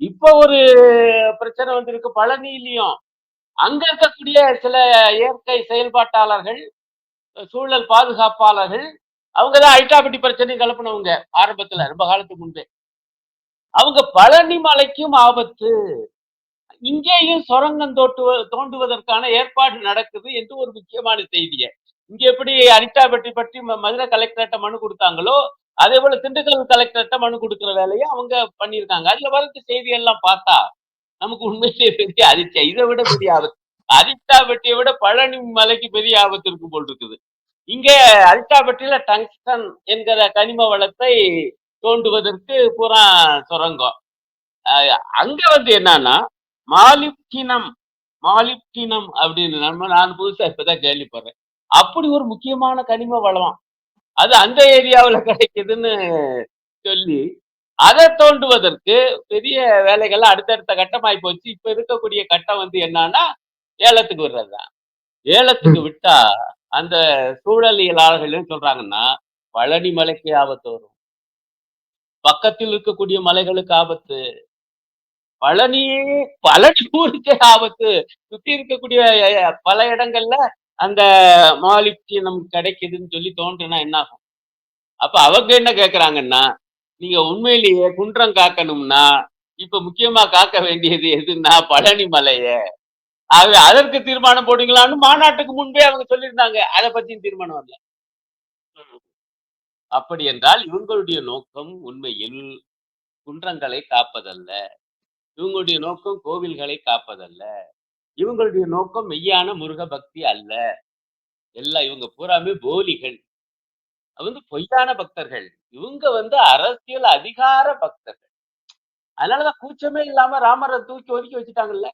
இப்ப ஒரு பிரச்சனை வந்திருக்கு பழனியிலயும். அங்க இருக்கக்கூடிய சில இயற்கை செயல்பாட்டாளர்கள், சூழல் பாதுகாப்பாளர்கள், அவங்க தான் அல்டாபட்டி பிரச்சனைய கிளப்புனவங்க. ஆரம்பத்துல, ரொம்ப காலத்துக்கு முன்பே. அவங்க பழனி மலைக்கும் ஆபத்து. இங்கேயும் சுரங்கம் தோண்டுவதற்கான ஏற்பாடு நடக்குது என்று ஒரு முக்கியமான செய்திய. இங்க எப்படி அரிட்டாபட்டி பற்றி மதுரை கலெக்டர்ட்ட மனு குடுத்தாங்களோ, அதேபோல திண்டுக்கல் கலெக்டர்ட்ட மனு குடுக்குற வேலைய அவங்க பண்ணியிருக்காங்க. அதுல வரக்கூடிய செய்தியெல்லாம் பார்த்தா, நமக்கு உண்மையிலேயே பெரிய அதிர்ச்சியா இத விட பெரிய ஆபத்து. அரிட்டாபட்டிய விட பழனி மலைக்கு பெரிய ஆபத்து இருக்கும் போல் இருக்குது. இங்க அரிட்டாபட்டியில டங்ஸ்டன் என்கிற கனிம வளத்தை தோண்டுவதற்கு பூரா சுரங்கம். அ அங்க வந்து என்னன்னா, மாலிப்டினம் மாலிப்டினம் அப்படின்னு நான் புதுசா இப்பதான் கேள்விப்படுறேன். அப்படி ஒரு முக்கியமான கனிம வளம். அது அந்த ஏரியாவுல கிடைக்குதுன்னு சொல்லி, அத தோண்டுவதற்கு பெரிய வேலைகள்லாம் அடுத்தடுத்த கட்டமாயி போச்சு. இப்ப இருக்கக்கூடிய கட்டம் வந்து என்னன்னா, ஏலத்துக்கு விடுறது தான். ஏலத்துக்கு ம். விட்டா, அந்த சூழலியலாளர்கள் என்ன சொல்றாங்கன்னா, பழனி மலைக்கு ஆபத்து வரும். பக்கத்தில் இருக்கக்கூடிய மலைகளுக்கு ஆபத்து. பழனியே பழனி ஊருக்கே ஆபத்து. சுத்தி இருக்கக்கூடிய பல இடங்கள்ல அந்த மாலிப்டினம் கிடைக்குதுன்னு சொல்லி தோன்றுனா என்ன ஆகும்? அப்ப அவங்க என்ன கேட்கறாங்கன்னா, நீங்க உண்மையிலேயே குன்றம் காக்கணும்னா, இப்ப முக்கியமா காக்க வேண்டியது எதுன்னா பழனி மலைய. ஆகவே அதற்கு தீர்மானம் போடுங்களான்னு மாநாட்டுக்கு முன்பே அவங்க சொல்லியிருந்தாங்க. அத பத்தியும் தீர்மானம் வரல. ம். அப்படி என்றால் இவங்களுடைய நோக்கம் உண்மையில் குன்றங்களை காப்பதல்ல. இவங்களுடைய நோக்கம் கோவில்களை காப்பதல்ல. இவங்களுடைய நோக்கம் மெய்யான முருக பக்தி அல்ல. எல்லாம் இவங்க பூராமே போலிகள். அது வந்து பொய்யான பக்தர்கள். இவங்க வந்து அரசியல் அதிகார பக்தர்கள். அதனால தான் கூச்சமே இல்லாம ராமர தூக்கி ஒதுக்கி வச்சுட்டாங்கல்ல.